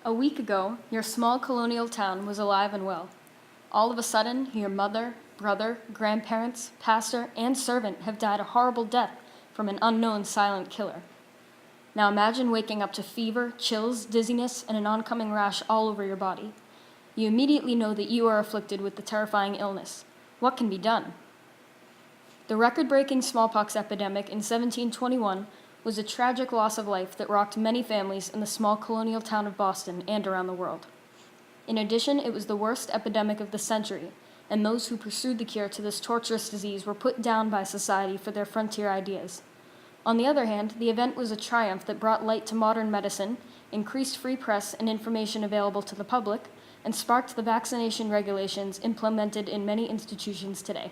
A week ago, your small colonial town was alive and well. All of a sudden, your mother, brother, grandparents, pastor, and servant have died a horrible death from an unknown silent killer. Now imagine waking up to fever, chills, dizziness, and an oncoming rash all over your body. You immediately know that you are afflicted with the terrifying illness. What can be done? The record-breaking smallpox epidemic in 1721 was a tragic loss of life that rocked many families in the small colonial town of Boston and around the world. In addition, it was the worst epidemic of the century, and those who pursued the cure to this torturous disease were put down by society for their frontier ideas. On the other hand, the event was a triumph that brought light to modern medicine, increased free press and information available to the public, and sparked the vaccination regulations implemented in many institutions today.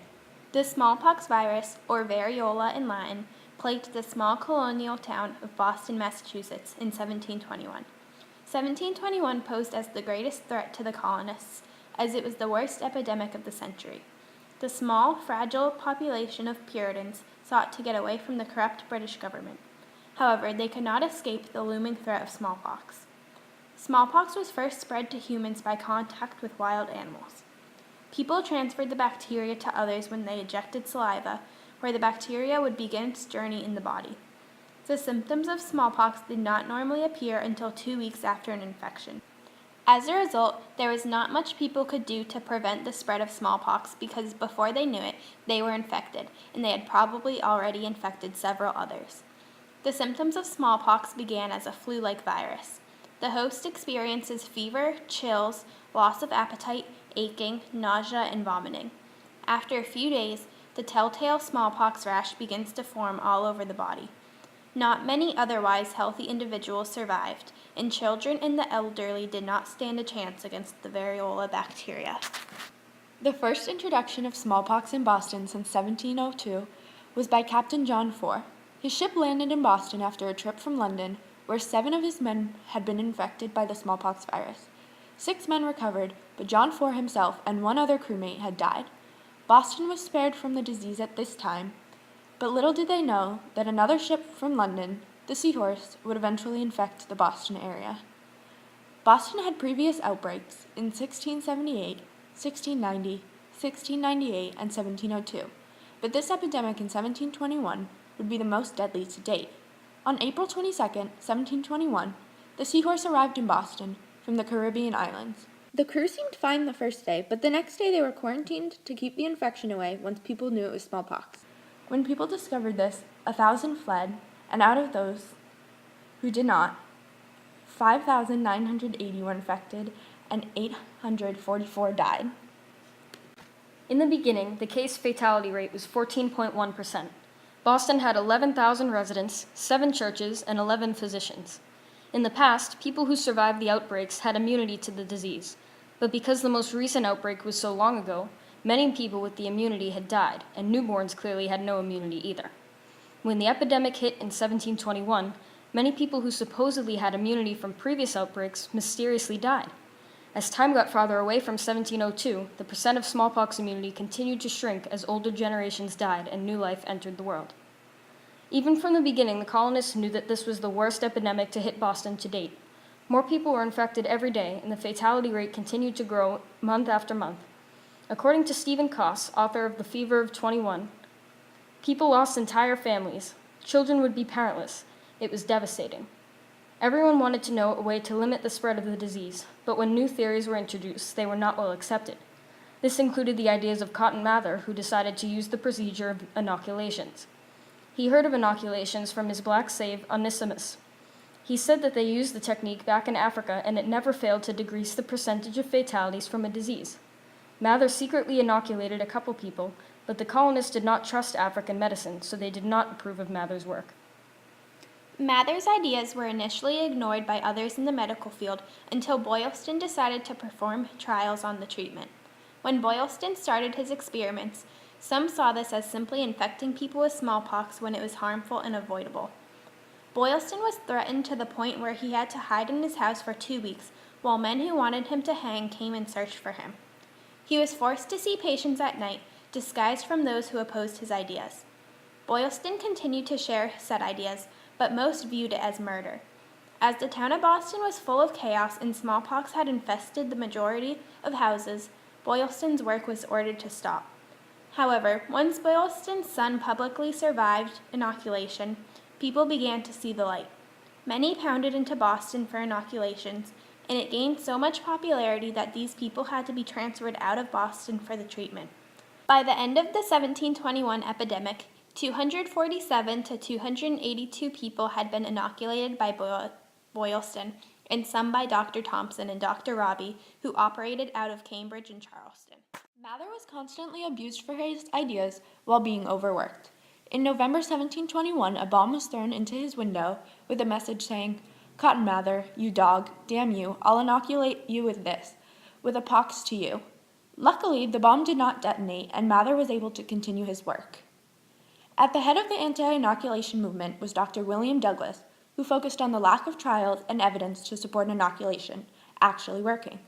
The smallpox virus, or variola in Latin, plagued the small colonial town of Boston, Massachusetts in 1721. 1721 posed as the greatest threat to the colonists, as it was the worst epidemic of the century. The small, fragile population of Puritans sought to get away from the corrupt British government. However, they could not escape the looming threat of smallpox. Smallpox was first spread to humans by contact with wild animals. People transferred the bacteria to others when they ejected saliva, where the bacteria would begin its journey in the body. The symptoms of smallpox did not normally appear until 2 weeks after an infection. As a result, there was not much people could do to prevent the spread of smallpox because before they knew it, they were infected, and they had probably already infected several others. The symptoms of smallpox began as a flu-like virus. The host experiences fever, chills, loss of appetite, aching, nausea, and vomiting. After a few days, the telltale smallpox rash begins to form all over the body. Not many otherwise healthy individuals survived, and children and the elderly did not stand a chance against the variola bacteria. The first introduction of smallpox in Boston since 1702 was by Captain John Fore. His ship landed in Boston after a trip from London, where 7 of his men had been infected by the smallpox virus. 6 men recovered, but John Fore himself and 1 other crewmate had died. Boston was spared from the disease at this time, but little did they know that another ship from London, the Seahorse, would eventually infect the Boston area. Boston had previous outbreaks in 1678, 1690, 1698, and 1702, but this epidemic in 1721 would be the most deadly to date. On April 22, 1721, the Seahorse arrived in Boston from the Caribbean islands. The crew seemed fine the first day, but the next day they were quarantined to keep the infection away once people knew it was smallpox. When people discovered this, 1,000 fled, and out of those who did not, 5,980 were infected and 844 died. In the beginning, the case fatality rate was 14.1%. Boston had 11,000 residents, 7 churches, and 11 physicians. In the past, people who survived the outbreaks had immunity to the disease, but because the most recent outbreak was so long ago, many people with the immunity had died, and newborns clearly had no immunity either. When the epidemic hit in 1721, many people who supposedly had immunity from previous outbreaks mysteriously died. As time got farther away from 1702, the percent of smallpox immunity continued to shrink as older generations died and new life entered the world. Even from the beginning, the colonists knew that this was the worst epidemic to hit Boston to date. More people were infected every day, and the fatality rate continued to grow month after month. According to Stephen Koss, author of The Fever of 21, people lost entire families. Children would be parentless. It was devastating. Everyone wanted to know a way to limit the spread of the disease, but when new theories were introduced, they were not well accepted. This included the ideas of Cotton Mather, who decided to use the procedure of inoculations. He heard of inoculations from his black slave, Onesimus. He said that they used the technique back in Africa, and it never failed to decrease the percentage of fatalities from a disease. Mather secretly inoculated a couple people, but the colonists did not trust African medicine, so they did not approve of Mather's work. Mather's ideas were initially ignored by others in the medical field until Boylston decided to perform trials on the treatment. When Boylston started his experiments, some saw this as simply infecting people with smallpox when it was harmful and avoidable. Boylston was threatened to the point where he had to hide in his house for 2 weeks, while men who wanted him to hang came and searched for him. He was forced to see patients at night, disguised from those who opposed his ideas. Boylston continued to share said ideas, but most viewed it as murder. As the town of Boston was full of chaos and smallpox had infested the majority of houses, Boylston's work was ordered to stop. However, once Boylston's son publicly survived inoculation, people began to see the light. Many pounded into Boston for inoculations, and it gained so much popularity that these people had to be transferred out of Boston for the treatment. By the end of the 1721 epidemic, 247 to 282 people had been inoculated by Boylston, and some by Dr. Thompson and Dr. Robbie, who operated out of Cambridge and Charleston. Mather was constantly abused for his ideas while being overworked. In November 1721, a bomb was thrown into his window with a message saying, "Cotton Mather, you dog, damn you, I'll inoculate you with this, with a pox to you." Luckily, the bomb did not detonate, and Mather was able to continue his work. At the head of the anti-inoculation movement was Dr. William Douglas, who focused on the lack of trials and evidence to support inoculation actually working.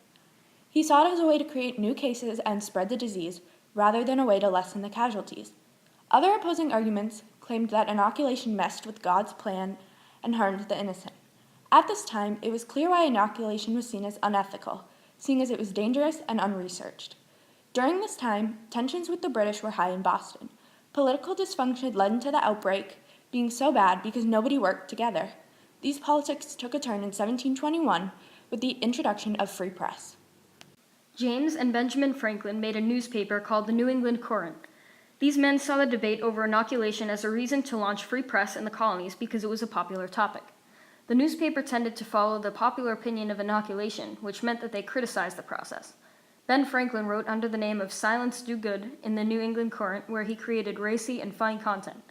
He saw it as a way to create new cases and spread the disease, rather than a way to lessen the casualties. Other opposing arguments claimed that inoculation messed with God's plan and harmed the innocent. At this time, it was clear why inoculation was seen as unethical, seeing as it was dangerous and unresearched. During this time, tensions with the British were high in Boston. Political dysfunction led into the outbreak being so bad because nobody worked together. These politics took a turn in 1721 with the introduction of free press. James and Benjamin Franklin made a newspaper called the New England Courant. These men saw the debate over inoculation as a reason to launch free press in the colonies because it was a popular topic. The newspaper tended to follow the popular opinion of inoculation, which meant that they criticized the process. Ben Franklin wrote under the name of Silence Do Good in the New England Courant, where he created racy and funny content.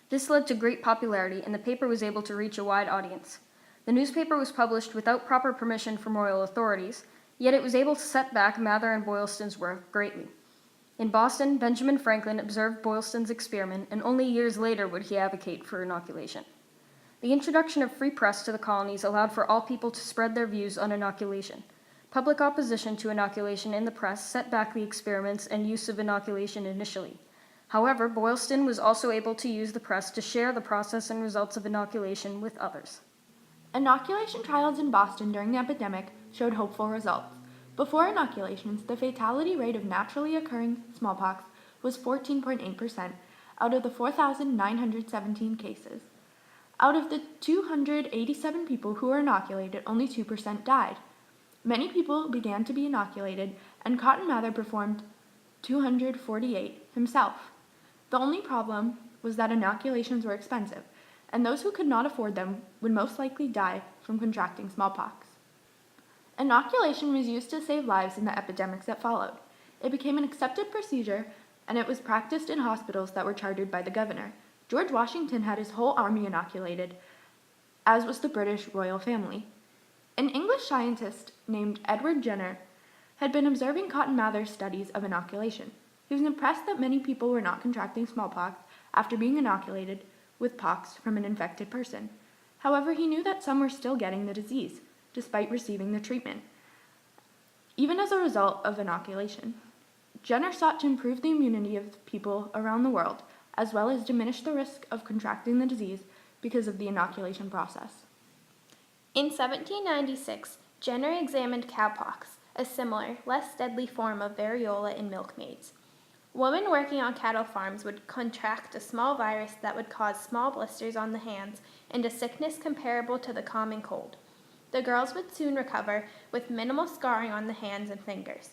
This led to great popularity, and the paper was able to reach a wide audience. The newspaper was published without proper permission from royal authorities, yet it was able to set back Mather and Boylston's work greatly. In Boston, Benjamin Franklin observed Boylston's experiment, and only years later would he advocate for inoculation. The introduction of free press to the colonies allowed for all people to spread their views on inoculation. Public opposition to inoculation in the press set back the experiments and use of inoculation initially. However, Boylston was also able to use the press to share the process and results of inoculation with others. Inoculation trials in Boston during the epidemic showed hopeful results. Before inoculations, the fatality rate of naturally occurring smallpox was 14.8% out of the 4,917 cases. Out of the 287 people who were inoculated, only 2% died. Many people began to be inoculated, and Cotton Mather performed 248 himself. The only problem was that inoculations were expensive, and those who could not afford them would most likely die from contracting smallpox. Inoculation was used to save lives in the epidemics that followed. It became an accepted procedure, and it was practiced in hospitals that were chartered by the governor. George Washington had his whole army inoculated, as was the British royal family. An English scientist named Edward Jenner had been observing Cotton Mather's studies of inoculation. He was impressed that many people were not contracting smallpox after being inoculated with pox from an infected person. However, he knew that some were still getting the disease, despite receiving the treatment, even as a result of inoculation. Jenner sought to improve the immunity of people around the world, as well as diminish the risk of contracting the disease because of the inoculation process. In 1796, Jenner examined cowpox, a similar, less deadly form of variola in milkmaids. Women working on cattle farms would contract a small virus that would cause small blisters on the hands and a sickness comparable to the common cold. The girls would soon recover with minimal scarring on the hands and fingers.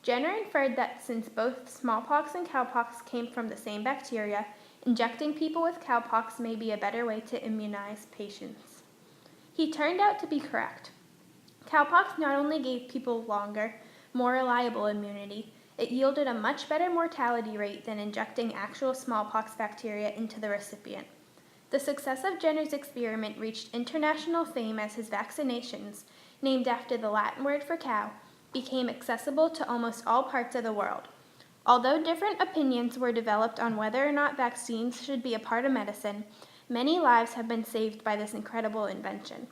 Jenner inferred that since both smallpox and cowpox came from the same bacteria, injecting people with cowpox may be a better way to immunize patients. He turned out to be correct. Cowpox not only gave people longer, more reliable immunity, it yielded a much better mortality rate than injecting actual smallpox bacteria into the recipient. The success of Jenner's experiment reached international fame as his vaccinations, named after the Latin word for cow, became accessible to almost all parts of the world. Although different opinions were developed on whether or not vaccines should be a part of medicine, many lives have been saved by this incredible invention.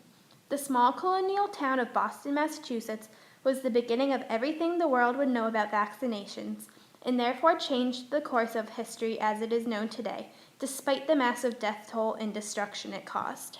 The small colonial town of Boston, Massachusetts, was the beginning of everything the world would know about vaccinations, and therefore changed the course of history as it is known today, despite the massive death toll and destruction it caused.